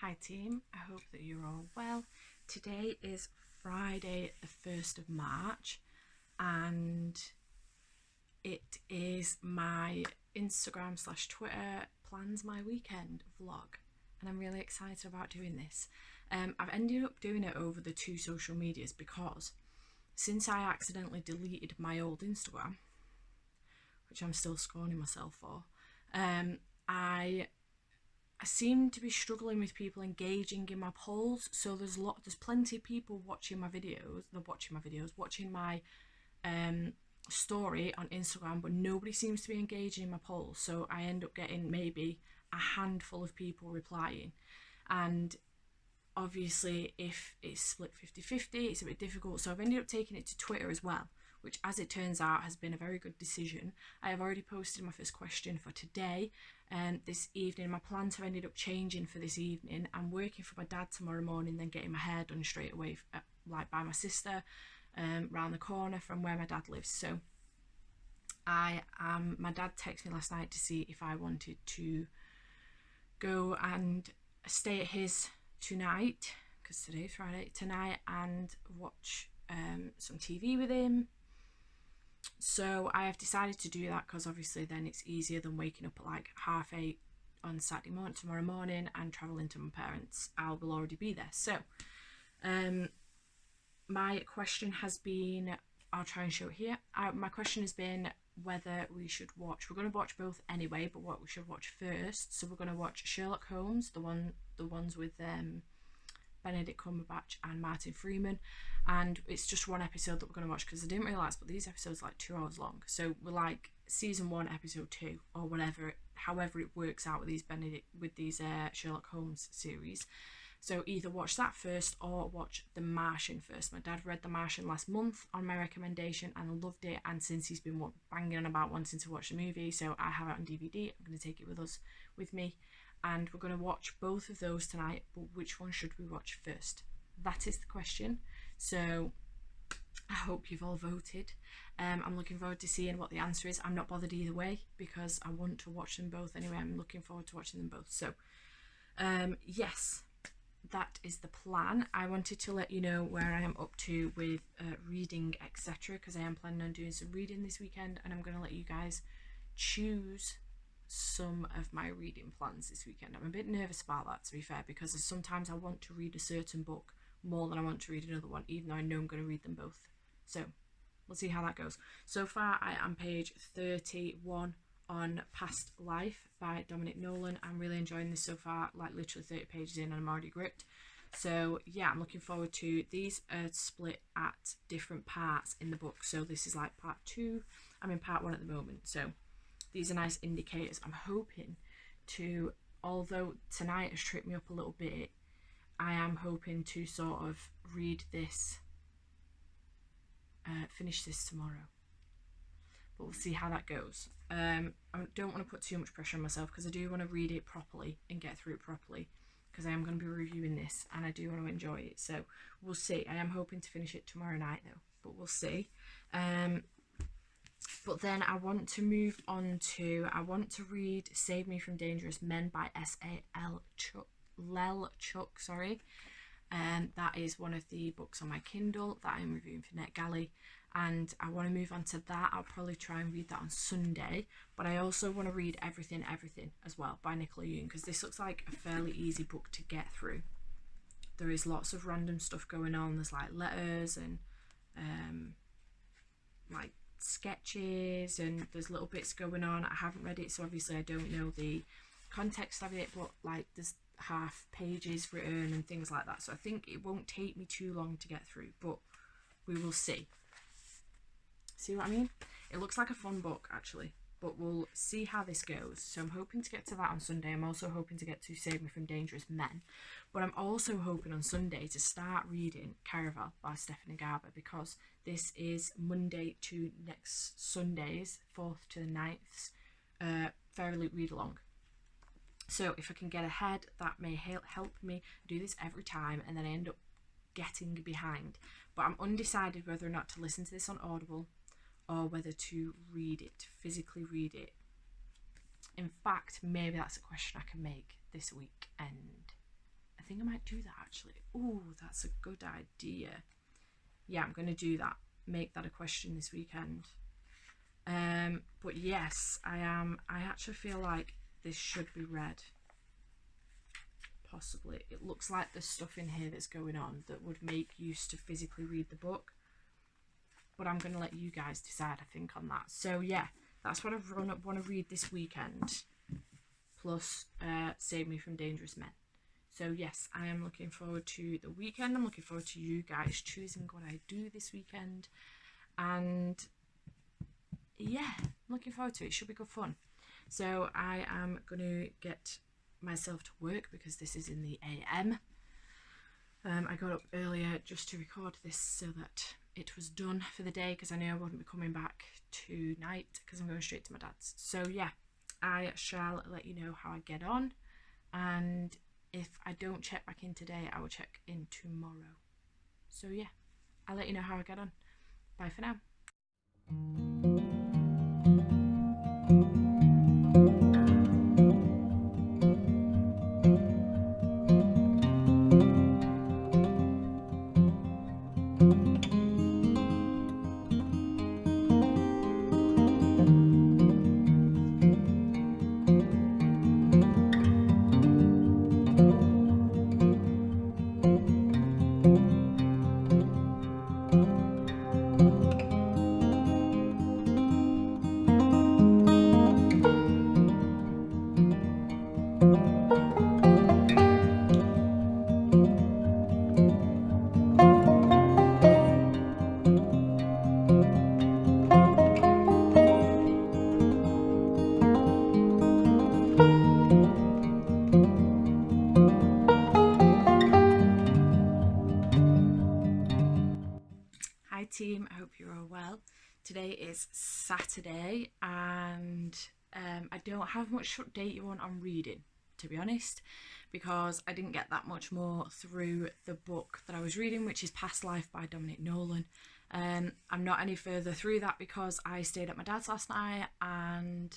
Hi team, I hope that you're all well. Today is Friday the 1st of March and it is my Instagram / Twitter plans my weekend vlog, and I'm really excited about doing this. I've ended up doing it over the two social medias because since I accidentally deleted my old Instagram, which I'm still scorning myself for, I seem to be struggling with people engaging in my polls. So there's plenty of people watching my videos. Watching my story on Instagram, but nobody seems to be engaging in my polls. So I end up getting maybe a handful of people replying, and obviously if it's split 50-50, it's a bit difficult. So I've ended up taking it to Twitter as well, which as it turns out has been a very good decision. I have already posted my first question for today, and this evening my plans have ended up changing for this evening. I'm working for my dad tomorrow morning, then getting my hair done straight away like by my sister round the corner from where my dad lives. So my dad texted me last night to see if I wanted to go and stay at his tonight, because today's Friday, tonight, and watch some TV with him. So I have decided to do that because obviously then it's easier than waking up at like 8:30 on Saturday morning, tomorrow morning, and travelling to my parents. I will already be there. So my question has been, I'll try and show it here. My question has been whether we should watch, we're going to watch both anyway, but what we should watch first. So we're going to watch Sherlock Holmes, the ones with Benedict Cumberbatch and Martin Freeman, and it's just one episode that we're going to watch because I didn't realise, but these episodes are like 2 hours long. So we're like season 1 episode 2 or whatever, however it works out with these Sherlock Holmes series. So either watch that first or watch The Martian first. My dad read The Martian last month on my recommendation and loved it, and since he's been banging on about wanting to watch the movie, so I have it on DVD. I'm going to take it with me, and we're going to watch both of those tonight. But which one should we watch first? That is the question. So I hope you've all voted. I'm looking forward to seeing what the answer is. I'm not bothered either way because I want to watch them both anyway. I'm looking forward to watching them both. So yes, that is the plan. I wanted to let you know where I am up to with reading, etc., because I am planning on doing some reading this weekend, and I'm going to let you guys choose some of my reading plans this weekend. I'm a bit nervous about that, to be fair, because sometimes I want to read a certain book more than I want to read another one, even though I know I'm going to read them both. So we'll see how that goes. So far I am page 31 on Past Life by Dominic Nolan. I'm really enjoying this so far, like literally 30 pages in and I'm already gripped. So yeah, I'm looking forward to these. Split at different parts in the book, so this is like part 2. I'm in part 1 at the moment, so these are nice indicators. I'm hoping to, although tonight has tripped me up a little bit, I am hoping to sort of read this, finish this tomorrow, but we'll see how that goes. I don't want to put too much pressure on myself because I do want to read it properly and get through it properly, because I am going to be reviewing this and I do want to enjoy it. So we'll see. I am hoping to finish it tomorrow night though, but we'll see. But then I want to move on to, I want to read Save Me from Dangerous Men by S.A.L. Chuck, sorry. That is one of the books on my Kindle that I'm reviewing for NetGalley, and I want to move on to that. I'll probably try and read that on Sunday, but I also want to read Everything as well by Nicola Yoon, because this looks like a fairly easy book to get through. There is lots of random stuff going on. There's like letters and like sketches, and there's little bits going on. I haven't read it, so obviously I don't know the context of it, but like there's half pages written and things like that, so I think it won't take me too long to get through, but we will see what I mean. It looks like a fun book actually, but we'll see how this goes. So I'm hoping to get to that on Sunday. I'm also hoping to get to Save Me from Dangerous Men, but I'm also hoping on Sunday to start reading Caraval by Stephanie Garber, because this is Monday to next Sunday's 4th to the 9th fairly read along. So if I can get ahead, that may help me. Do this every time and then I end up getting behind. But I'm undecided whether or not to listen to this on Audible or whether to read it, physically read it. In fact, maybe that's a question I can make this weekend. think I might do that actually. Oh, that's a good idea. Yeah, I'm going to do that. Make that a question this weekend. But yes, I actually feel like this should be read. Possibly. It looks like there's stuff in here that's going on that would make use to physically read the book. But I'm going to let you guys decide, I think, on that. So yeah, that's what I want to read this weekend. Plus Save Me from Dangerous Men. So yes, I am looking forward to the weekend. I'm looking forward to you guys choosing what I do this weekend. And yeah, I'm looking forward to it. It should be good fun. So I am going to get myself to work because this is in the AM. I got up earlier just to record this so that it was done for the day, because I knew I wouldn't be coming back tonight because I'm going straight to my dad's. So yeah, I shall let you know how I get on, and if I don't check back in today, I will check in tomorrow. So yeah, I'll let you know how I get on. Bye for now. Hi team, I hope you're all well. Today is Saturday and I don't have much to update you on reading, to be honest, because I didn't get that much more through the book that I was reading, which is Past Life by Dominic Nolan. I'm not any further through that because I stayed at my dad's last night, and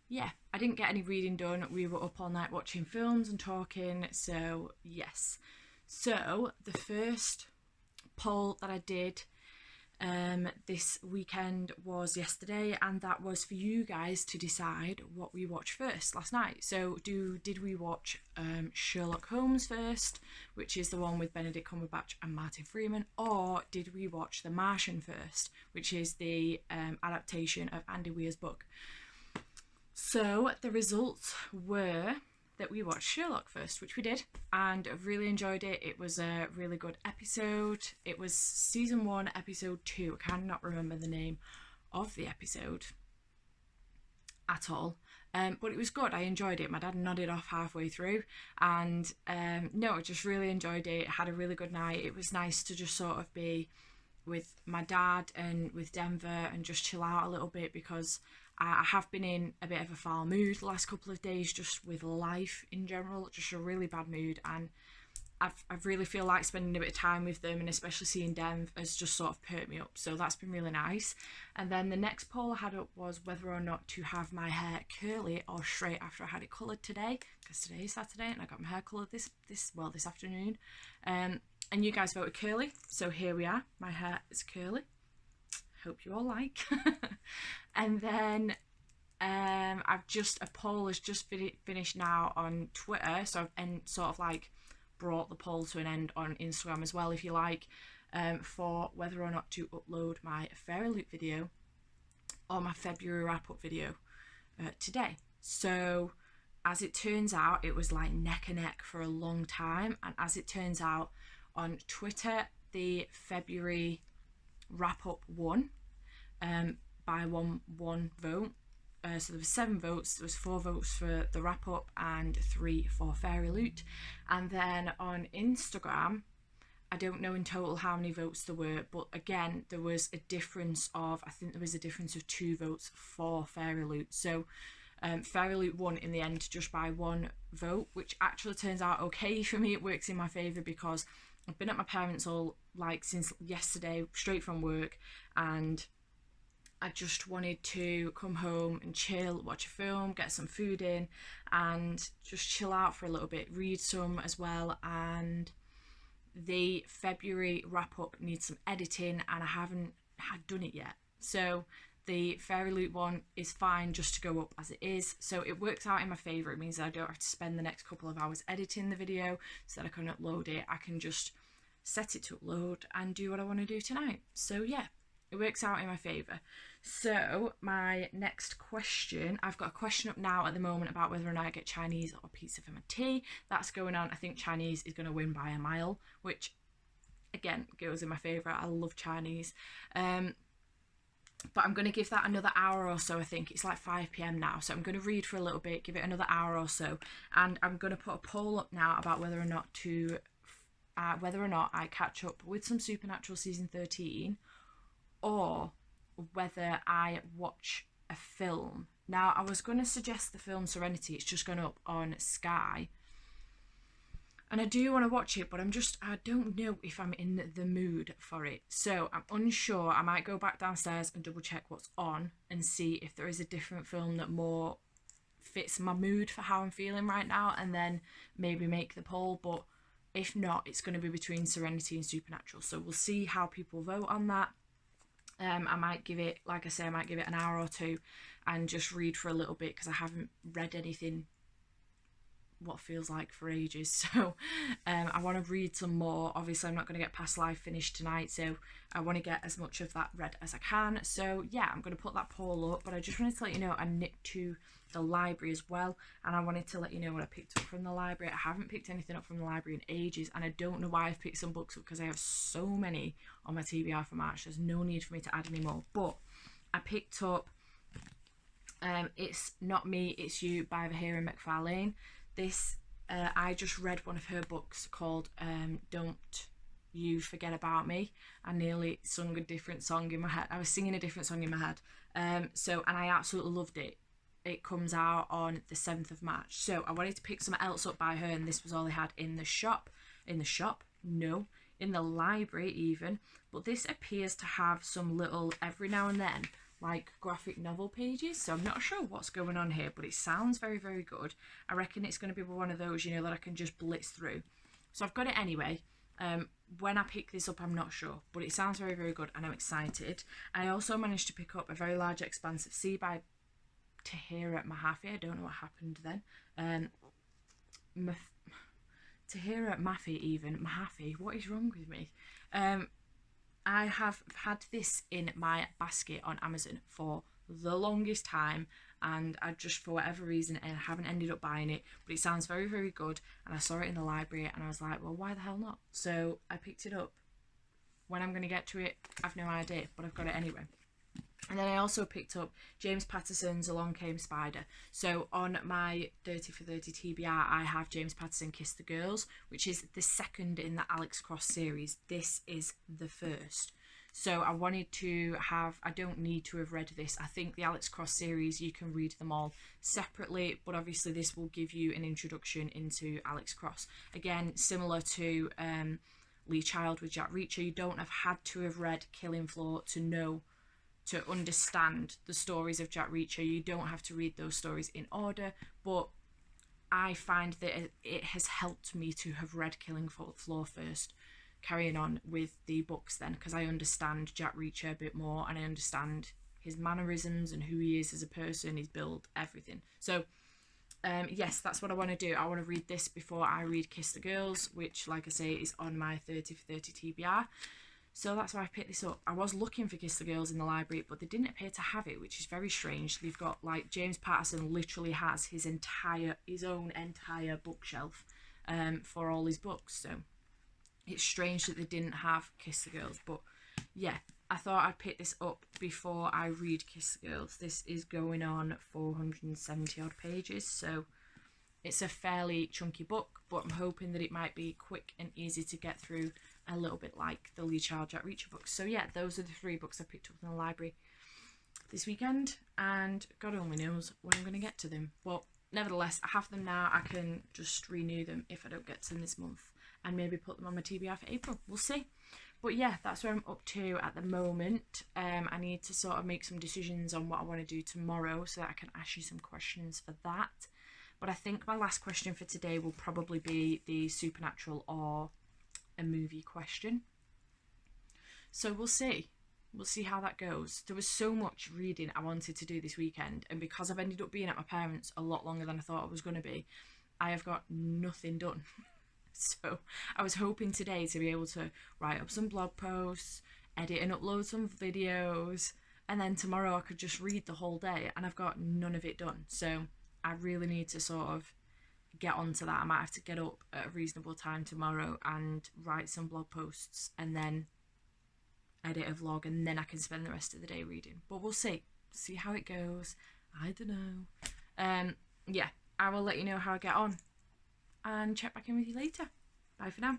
yeah, I didn't get any reading done. We were up all night watching films and talking, so yes. So the first poll that I did this weekend was yesterday, and that was for you guys to decide what we watched first last night. So did we watch Sherlock Holmes first, which is the one with Benedict Cumberbatch and Martin Freeman, or did we watch The Martian first, which is the adaptation of Andy Weir's book? So the results were that we watched Sherlock first, which we did, and I really enjoyed it. It was a really good episode. It was season 1, episode 2. I cannot remember the name of the episode at all, but it was good. I enjoyed it. My dad nodded off halfway through, and no, I just really enjoyed it. I had a really good night. It was nice to just sort of be with my dad and with Denver and just chill out a little bit, because I have been in a bit of a foul mood the last couple of days, just with life in general, just a really bad mood, and I really feel like spending a bit of time with them, and especially seeing Dev has just sort of perked me up, so that's been really nice. And then the next poll I had up was whether or not to have my hair curly or straight after I had it coloured today, because today is Saturday and I got my hair coloured this afternoon, and you guys voted curly, so here we are. My hair is curly. Hope you all like. And then a poll has just finished now on Twitter, so I've sort of like brought the poll to an end on Instagram as well, if you like, for whether or not to upload my Fairy Loot video or my February wrap-up video today. So as it turns out, it was like neck and neck for a long time, and as it turns out, on Twitter the February wrap-up won by one vote. So there was 7 votes. There was 4 votes for the wrap-up and 3 for Fairy Loot. And then on Instagram, I don't know in total how many votes there were, but again there was a difference of, I think there was a difference of 2 votes for Fairy Loot. So Fairy Loot won in the end just by 1 vote, which actually turns out okay for me. It works in my favour because I've been at my parents' all like since yesterday, straight from work, and I just wanted to come home and chill, watch a film, get some food in, and just chill out for a little bit, read some as well. And the February wrap up needs some editing, and I haven't had done it yet. So the Fairy Loot one is fine just to go up as it is. So it works out in my favour. It means that I don't have to spend the next couple of hours editing the video so that I can upload it. I can just set it to upload and do what I want to do tonight. So yeah, it works out in my favour. So my next question, I've got a question up now at the moment about whether or not I get Chinese or pizza for my tea. That's going on. I think Chinese is going to win by a mile, which again goes in my favour. I love Chinese. But I'm going to give that another hour or so. I think it's like 5 p.m. now, so I'm going to read for a little bit, give it another hour or so, and I'm going to put a poll up now about whether or not I catch up with some Supernatural season 13, or whether I watch a film. Now, I was going to suggest the film Serenity. It's just gone up on Sky, and I do want to watch it, but I don't know if I'm in the mood for it. So I'm unsure. I might go back downstairs and double check what's on and see if there is a different film that more fits my mood for how I'm feeling right now, and then maybe make the poll. But if not, it's going to be between Serenity and Supernatural. So we'll see how people vote on that. I might give it, like I say, I might give it an hour or two and just read for a little bit, because I haven't read anything what feels like for ages. So I want to read some more. Obviously I'm not going to get Past Life finished tonight, so I want to get as much of that read as I can. So yeah, I'm going to put that poll up, but I just wanted to let you know I nipped to the library as well, and I wanted to let you know what I picked up from the library. I haven't picked anything up from the library in ages, and I don't know why I've picked some books up, because I have so many on my TBR for March. There's no need for me to add any more. But I picked up It's Not Me, It's You by Vahira McFarlane. This, I just read one of her books called Don't You Forget About Me. I nearly sung a different song in my head. I was singing a different song in my head. And I absolutely loved it. It comes out on the 7th of March. So I wanted to pick something else up by her, and this was all I had in the shop. No, in the library even. But this appears to have some little, every now and then, like graphic novel pages, so I'm not sure what's going on here, but it sounds very, very good. I reckon it's going to be one of those, you know, that I can just blitz through. So I've got it anyway. When I pick this up, I'm not sure, but it sounds very, very good, and I'm excited. I also managed to pick up A Very Large Expanse of Sea by Tahereh Mahaffey. I don't know what happened then. Tahereh Mahaffey, what is wrong with me? I have had this in my basket on Amazon for the longest time, and I just, for whatever reason, I haven't ended up buying it, but it sounds very, very good, and I saw it in the library and I was like, well, why the hell not? So I picked it up. When I'm going to get to it, I've no idea, but I've got it anyway. And then I also picked up James Patterson's Along Came Spider. So on my 30 for 30 TBR, I have James Patterson Kiss the Girls, which is the second in the Alex Cross series. This is the first. So I wanted to have, I don't need to have read this. I think the Alex Cross series, you can read them all separately, but obviously this will give you an introduction into Alex Cross. Again, similar to Lee Child with Jack Reacher, you don't have had to have read Killing Floor to understand the stories of Jack Reacher. You don't have to read those stories in order, but I find that it has helped me to have read Killing Floor first, carrying on with the books then, because I understand Jack Reacher a bit more, and I understand his mannerisms and who he is as a person, his build, everything. So yes, that's what I want to do. I want to read this before I read Kiss the Girls, which, like I say, is on my 30 for 30 TBR. So that's why I picked this up. I was looking for Kiss the Girls in the library, but they didn't appear to have it, which is very strange. They've got, like, James Patterson literally has his own entire bookshelf for all his books. So it's strange that they didn't have Kiss the Girls. But yeah, I thought I'd pick this up before I read Kiss the Girls. This is going on 470 odd pages, so it's a fairly chunky book, but I'm hoping that it might be quick and easy to get through, a little bit like the Lee Child Jack Reacher books. So yeah, those are the 3 books I picked up from the library this weekend, and God only knows when I'm going to get to them. But nevertheless, I have them now. I can just renew them if I don't get to them this month, and maybe put them on my TBR for April. We'll see. But yeah, that's where I'm up to at the moment. I need to sort of make some decisions on what I want to do tomorrow so that I can ask you some questions for that. But I think my last question for today will probably be the supernatural or a movie question. So we'll see. We'll see how that goes. There was so much reading I wanted to do this weekend, and because I've ended up being at my parents' a lot longer than I thought I was going to be, I have got nothing done. So I was hoping today to be able to write up some blog posts, edit and upload some videos, and then tomorrow I could just read the whole day, and I've got none of it done. So I really need to sort of get onto that. I might have to get up at a reasonable time tomorrow and write some blog posts and then edit a vlog, and then I can spend the rest of the day reading. But we'll see how it goes. I don't know. Yeah, I will let you know how I get on and check back in with you later. Bye for now.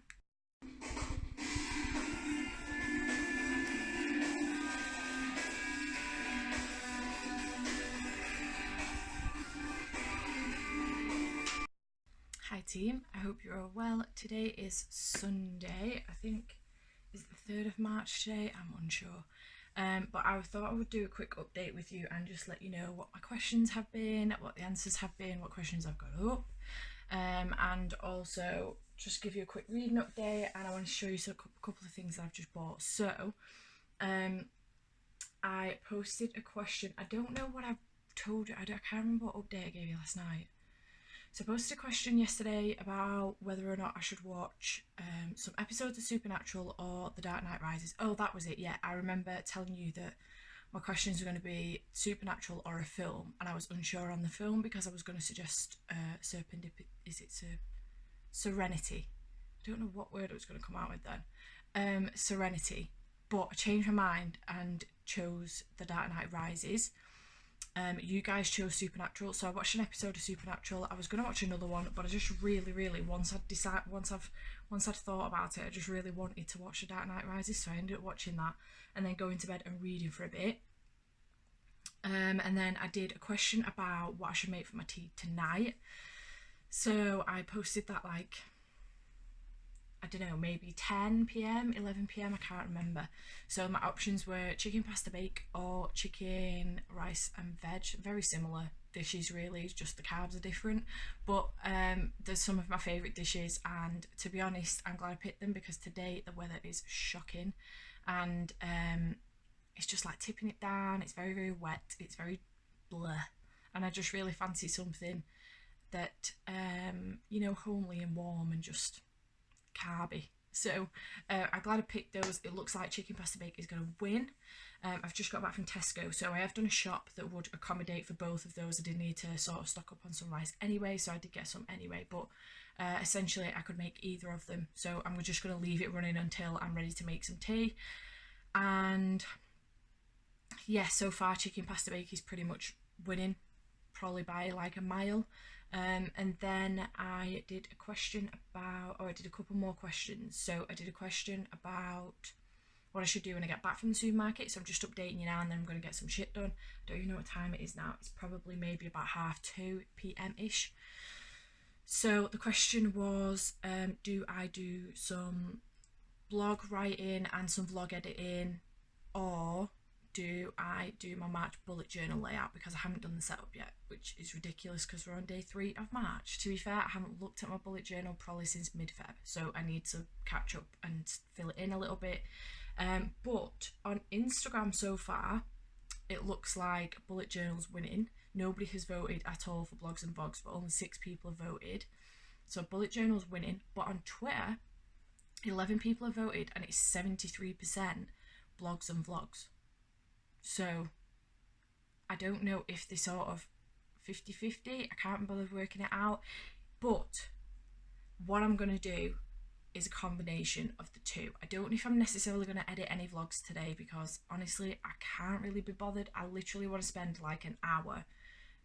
Hi team, I hope you're all well. Today is Sunday, I think is the 3rd of March today, I'm unsure. But I thought I would do a quick update with you and just let you know what my questions have been, what the answers have been, what questions I've got up, and also just give you a quick reading update, and I want to show you a couple of things that I've just bought. So I posted a question. I don't know what I've told you, I can't remember what update I gave you last night. So I posted a question yesterday about whether or not I should watch some episodes of Supernatural or The Dark Knight Rises. Oh, that was it, yeah. I remember telling you that my questions were going to be Supernatural or a film, and I was unsure on the film because I was going to suggest Serenity. I don't know what word I was going to come out with then. Serenity. But I changed my mind and chose The Dark Knight Rises. You guys chose Supernatural, so I watched an episode of Supernatural. I was going to watch another one, but I just really once I'd thought about it, I just really wanted to watch The Dark Knight Rises, so I ended up watching that and then going to bed and reading for a bit. And then I did a question about what I should make for my tea tonight. So I posted that like, I don't know, maybe 10 p.m, 11 p.m, I can't remember. So my options were chicken pasta bake or chicken, rice and veg. Very similar dishes really, just the carbs are different. But there's some of my favourite dishes, and to be honest, I'm glad I picked them because today the weather is shocking, and it's just like tipping it down. It's very wet, it's very bleh, and I just really fancy something that you know, homely and warm and just carby. So I'm glad I picked those. It looks like chicken pasta bake is going to win. I've just got back from Tesco, so I have done a shop that would accommodate for both of those. I did need to sort of stock up on some rice anyway, so I did get some anyway, but essentially I could make either of them. So I'm just going to leave it running until I'm ready to make some tea. And yeah, so far chicken pasta bake is pretty much winning, probably by like a mile. And then I did a question about, I did a couple more questions. So I did a question about what I should do when I get back from the supermarket. So I'm just updating you now, and then I'm going to get some shit done. I don't even know what time it is now. It's probably maybe about 2:30 p.m-ish. So the question was, do I do some blog writing and some vlog editing, or do I do my March bullet journal layout, because I haven't done the setup yet, which is ridiculous because we're on day 3 of March. To be fair, I haven't looked at my bullet journal probably since mid-Feb, so I need to catch up and fill it in a little bit. But on Instagram so far, it looks like bullet journal's winning. Nobody has voted at all for blogs and vlogs, but only 6 people have voted. So bullet journal's winning. But on Twitter, 11 people have voted, and it's 73% blogs and vlogs. So I don't know if they sort of 50-50, I can't bother working it out, but what I'm going to do is a combination of the two. I don't know if I'm necessarily going to edit any vlogs today, because honestly I can't really be bothered. I literally want to spend like an hour,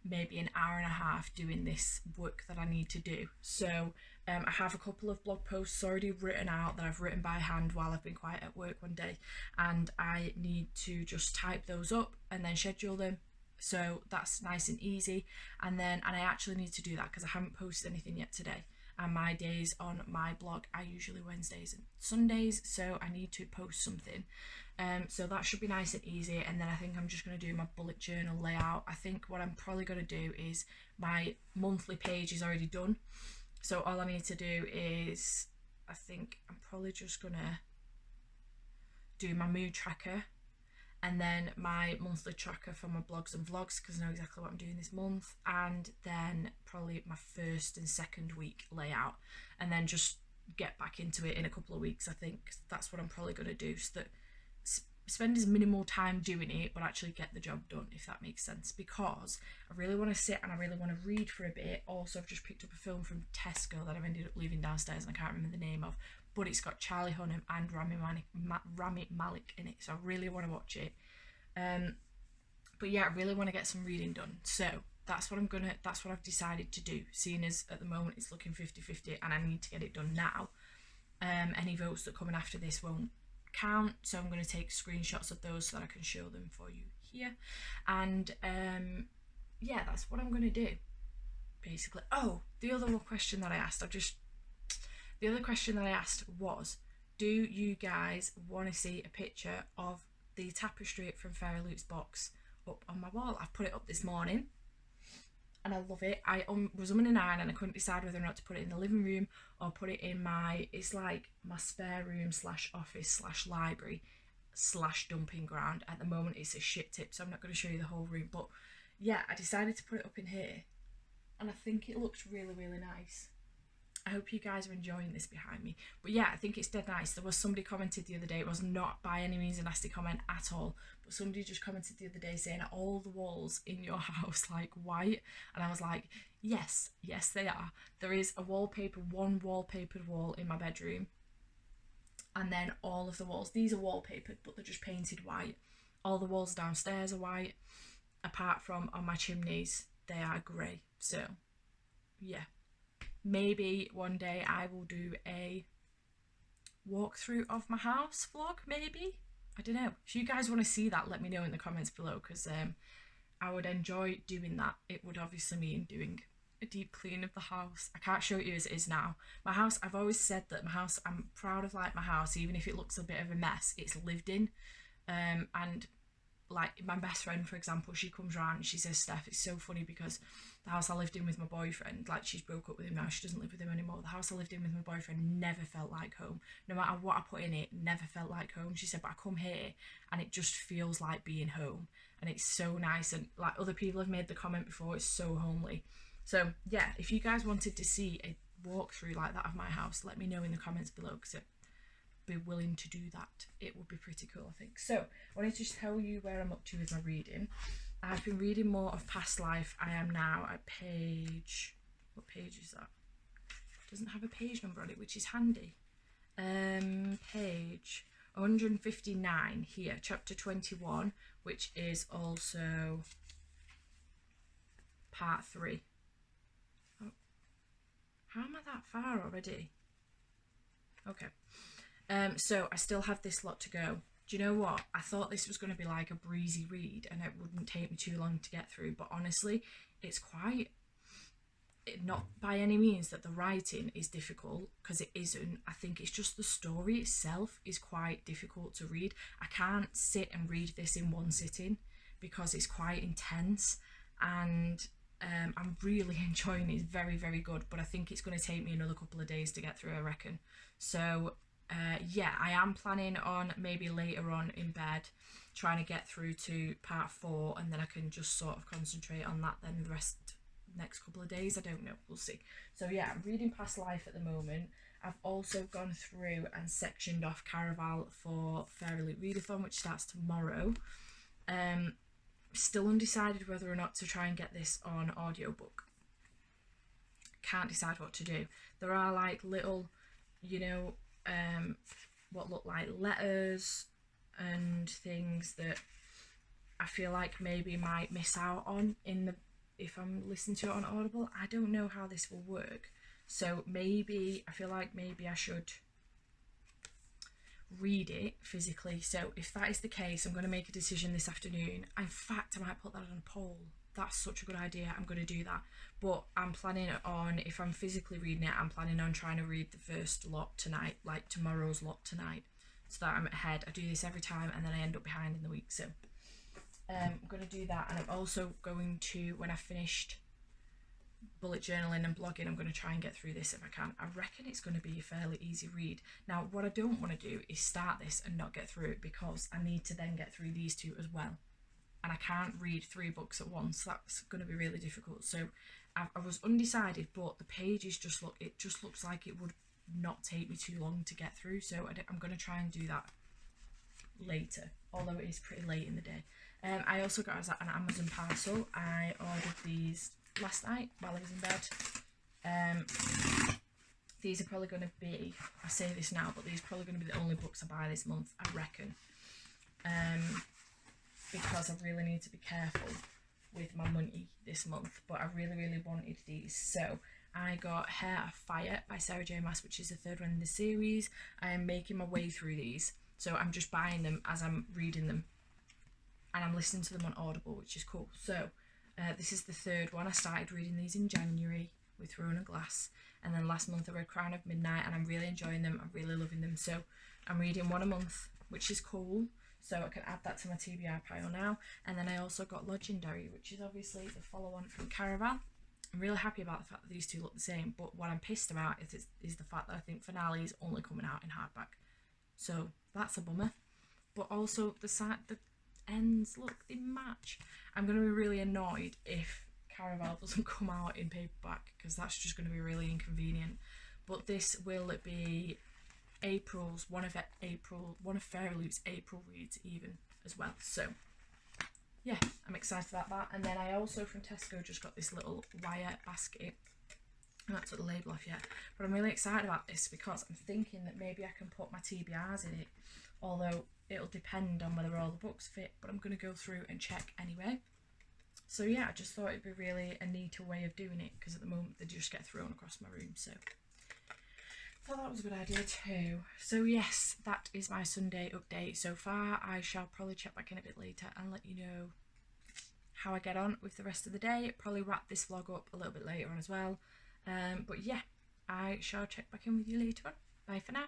maybe an hour and a half doing this work that I need to do. So I have a couple of blog posts already written out that I've written by hand while I've been quiet at work one day, and I need to just type those up and then schedule them. So that's nice and easy. And I actually need to do that because I haven't posted anything yet today. and my days on my blog are usually Wednesdays and Sundays, so I need to post something. So that should be nice and easy. And then I think I'm just going to do my bullet journal layout. I think what I'm probably going to do is my monthly page is already done, so all I need to do is, I think I'm probably just going to do my mood tracker and then my monthly tracker for my blogs and vlogs, because I know exactly what I'm doing this month, and then probably my first and second week layout, and then just get back into it in a couple of weeks. I think that's what I'm probably going to do, so that spend as minimal time doing it but actually get the job done, if that makes sense, because I really want to sit and I really want to read for a bit. Also, I've just picked up a film from Tesco that I've ended up leaving downstairs and I can't remember the name of, but it's got Charlie Hunnam and Rami Malek in it, so I really want to watch it. But yeah, I really want to get some reading done, so that's what I've decided to do, seeing as at the moment it's looking 50-50 and I need to get it done now. Any votes that come in after this won't count, so I'm going to take screenshots of those so that I can show them for you here. And yeah, that's what I'm going to do basically. Oh, the other question that I asked was, do you guys want to see a picture of the tapestry from Fairy Loot's box up on my wall? I've put it up this morning and I love it. I was umming and ahhing and I couldn't decide whether or not to put it in the living room or put it in it's like my spare room / office / library / dumping ground. At the moment it's a shit tip, so I'm not going to show you the whole room, but yeah, I decided to put it up in here and I think it looks really, really nice. I hope you guys are enjoying this behind me. But yeah, I think it's dead nice. There was somebody commented the other day, it was not by any means a nasty comment at all, but somebody just commented the other day saying, are all the walls in your house like white? And I was like, yes they are. There is one wallpapered wall in my bedroom, and then all of the walls, these are wallpapered but they're just painted white. All the walls downstairs are white, apart from on my chimneys they are grey. So yeah, maybe one day I will do a walkthrough of my house vlog, maybe. I don't know. If you guys want to see that, let me know in the comments below, because I would enjoy doing that. It would obviously mean doing a deep clean of the house. I can't show it you as it is now. My house, I've always said that my house, I'm proud of like my house, even if it looks a bit of a mess, it's lived in. And like my best friend, for example, she comes round and she says, Steph, it's so funny because the house I lived in with my boyfriend, like she's broke up with him now, she doesn't live with him anymore, the house I lived in with my boyfriend never felt like home. No matter what I put in it, never felt like home. She said, but I come here and it just feels like being home, and it's so nice. And like other people have made the comment before, it's so homely. So yeah, if you guys wanted to see a walkthrough like that of my house, let me know in the comments below, because be willing to do that. It would be pretty cool, I think. So I wanted to just tell you where I'm up to with my reading. I've been reading more of Past Life. I am now at page, what page is that? It doesn't have a page number on it, which is handy. Page 159 here, chapter 21, which is also part 3. Oh, how am I that far already? Okay. So I still have this lot to go. Do you know what? I thought this was going to be like a breezy read and it wouldn't take me too long to get through, but honestly, it's quite, not by any means that the writing is difficult, because it isn't. I think it's just the story itself is quite difficult to read. I can't sit and read this in one sitting because it's quite intense, and I'm really enjoying it. It's very, very good, but I think it's going to take me another couple of days to get through, I reckon. So yeah, I am planning on maybe later on in bed trying to get through to part 4, and then I can just sort of concentrate on that then the next couple of days. I don't know, we'll see. So yeah, I'm reading Past Life at the moment. I've also gone through and sectioned off Caraval for Fairy Loot Readathon, which starts tomorrow. Still undecided whether or not to try and get this on audiobook. Can't decide what to do. There are like little, you know, what look like letters and things that I feel like maybe might miss out on if I'm listening to it on Audible. I don't know how this will work, so maybe I feel like maybe I should read it physically. So if that is the case, I'm going to make a decision this afternoon. In fact, I might put that on a poll. that's such a good idea. I'm going to do that. But I'm planning on, if I'm physically reading it, I'm planning on trying to read the first lot tonight, like tomorrow's lot tonight, so that I'm ahead. I do this every time and then I end up behind in the week. So I'm going to do that. And I'm also going to, when I've finished bullet journaling and blogging, I'm going to try and get through this if I can. I reckon it's going to be a fairly easy read. Now, what I don't want to do is start this and not get through it, because I need to then get through these two as well. And I can't read 3 books at once. That's going to be really difficult. So I was undecided, but the pages just looks like it would not take me too long to get through. So I'm going to try and do that later, although it is pretty late in the day. I also got an Amazon parcel. I ordered these last night while I was in bed. These are probably going to be, I say this now, but these are probably going to be the only books I buy this month, I reckon. Because I really need to be careful with my money this month, but I really wanted these. So I got Hair of Fire by Sarah J Maas, which is the 3rd one in the series. I am making my way through these, so I'm just buying them as I'm reading them, and I'm listening to them on Audible, which is cool. So this is the 3rd one. I started reading these in January with Rona Glass, and then last month I read Crown of Midnight, and I'm really enjoying them. I'm really loving them. So I'm reading one a month, which is cool. So I can add that to my TBR pile now. And then I also got Legendary, which is obviously the follow-on from Caraval. I'm really happy about the fact that these two look the same, but what I'm pissed about is the fact that I think Finale is only coming out in hardback. So that's a bummer. But also the ends, look, they match. I'm going to be really annoyed if Caraval doesn't come out in paperback, because that's just going to be really inconvenient. But this will be one of Fairyloot's April reads even as well. So yeah, I'm excited about that. And then I also from Tesco just got this little wire basket. I haven't took the label off yet, but I'm really excited about this because I'm thinking that maybe I can put my TBRs in it, although it'll depend on whether all the books fit, but I'm going to go through and check anyway. So yeah, I just thought it'd be really a neater way of doing it, because at the moment they just get thrown across my room. So I thought that was a good idea too. So yes, that is my Sunday update so far. I shall probably check back in a bit later and let you know how I get on with the rest of the day. Probably wrap this vlog up a little bit later on as well. But yeah, I shall check back in with you later on. Bye for now.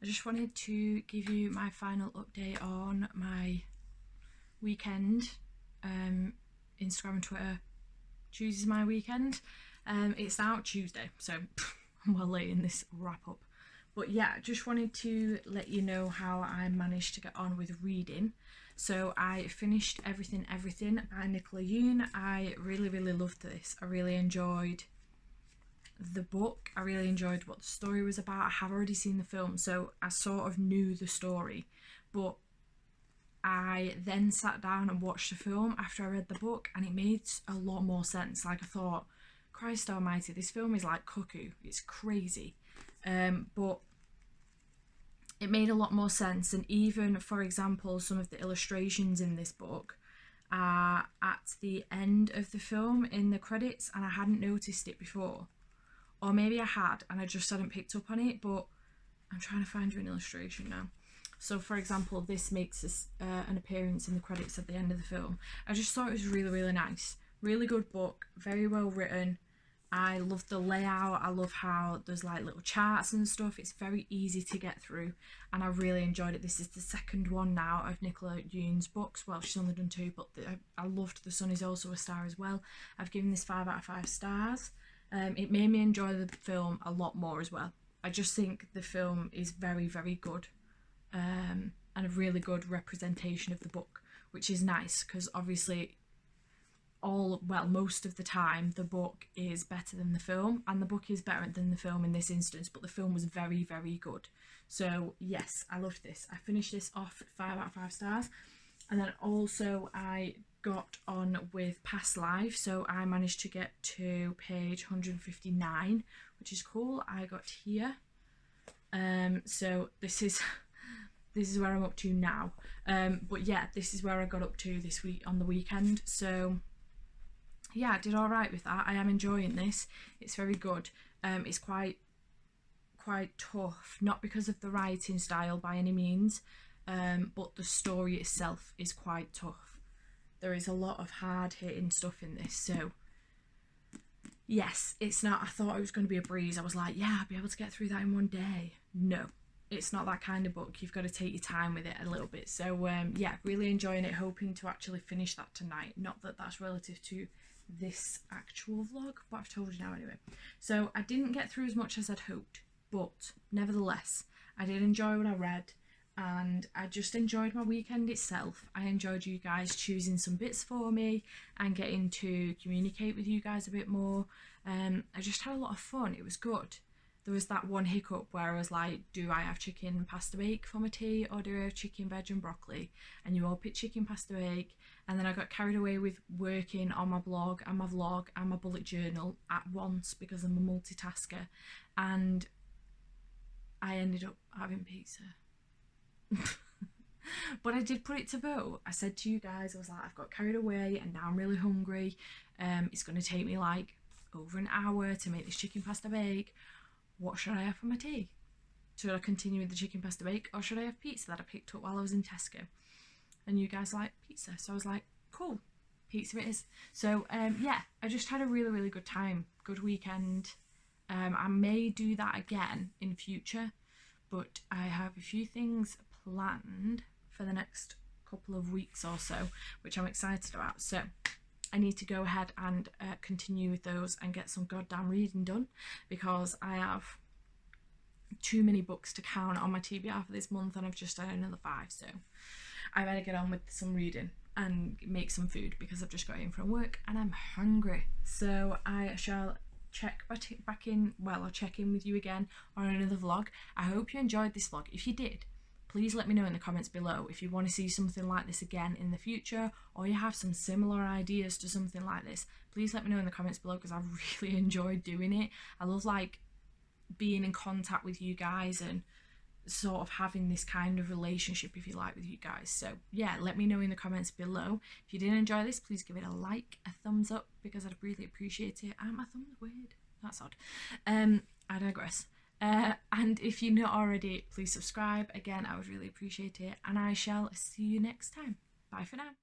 I just wanted to give you my final update on my weekend. Instagram and Twitter, Tuesday's my weekend. It's out Tuesday, so I'm well late in this wrap up. But yeah, just wanted to let you know how I managed to get on with reading. So I finished Everything by Nicola Yoon. I really loved this. I really enjoyed the book. I really enjoyed what the story was about. I have already seen the film, so I sort of knew the story, but I then sat down and watched the film after I read the book, and it made a lot more sense. Like, I thought, Christ almighty, this film is like cuckoo, it's crazy. But it made a lot more sense, and even, for example, some of the illustrations in this book are at the end of the film in the credits, and I hadn't noticed it before. Or maybe I had and I just hadn't picked up on it, but I'm trying to find you an illustration now. So for example, this makes an appearance in the credits at the end of the film. I just thought it was really nice. Really good book, very well written. I love the layout. I love how there's like little charts and stuff. It's very easy to get through, and I really enjoyed it. This is the second one now of Nicola Yoon's books. Well, she's only done 2, but I loved The Sun Is Also a Star as well. I've given this 5 out of 5 stars. It made me enjoy the film a lot more as well. I just think the film is very good, and a really good representation of the book, which is nice, because obviously most of the time the book is better than the film, and the book is better than the film in this instance, but the film was very, very good. So yes, I loved this. I finished this off 5 out of 5 stars. And then also I got on with Past Life, so I managed to get to page 159, which is cool. I got here. So this is where I'm up to now. But yeah, this is where I got up to this week on the weekend. So yeah, I did all right with that. I am enjoying this. It's very good. It's quite tough, not because of the writing style by any means, but the story itself is quite tough. There is a lot of hard hitting stuff in this. So yes, it's not, I thought it was going to be a breeze. I was like, yeah, I'll be able to get through that in one day. No, it's not that kind of book. You've got to take your time with it a little bit. So yeah, really enjoying it, hoping to actually finish that tonight. Not that that's relative to this actual vlog, but I've told you now anyway. So I didn't get through as much as I'd hoped, but nevertheless I did enjoy what I read, and I just enjoyed my weekend itself. I enjoyed you guys choosing some bits for me and getting to communicate with you guys a bit more. I just had a lot of fun. It was good. There was that one hiccup where I was like, do I have chicken pasta bake for my tea, or do I have chicken, veg and broccoli? And you all picked chicken pasta bake, and then I got carried away with working on my blog and my vlog and my bullet journal at once because I'm a multitasker, and I ended up having pizza. But I did put it to vote. I said to you guys, I was like, I've got carried away and now I'm really hungry. It's going to take me like over an hour to make this chicken pasta bake. What should I have for my tea? Should I continue with the chicken pasta bake, or should I have pizza that I picked up while I was in Tesco? And you guys like pizza, so I was like, cool, pizza it is. So yeah, I just had a really, really good time, good weekend. I may do that again in future, but I have a few things planned for the next couple of weeks or so, which I'm excited about. So I need to go ahead and continue with those and get some goddamn reading done, because I have too many books to count on my TBR for this month, and I've just done another 5, so I better get on with some reading and make some food, because I've just got in from work and I'm hungry. So I shall check back in, well, I'll check in with you again on another vlog. I hope you enjoyed this vlog. If you did, please let me know in the comments below if you want to see something like this again in the future, or you have some similar ideas to something like this. Please let me know in the comments below, because I really enjoyed doing it. I love like being in contact with you guys and sort of having this kind of relationship, if you like, with you guys. So yeah, let me know in the comments below. If you did enjoy this, please give it a like, a thumbs up, because I'd really appreciate it. And my thumb's weird, that's odd. I digress. And if you're not already, please subscribe. Again, I would really appreciate it, and I shall see you next time. Bye for now.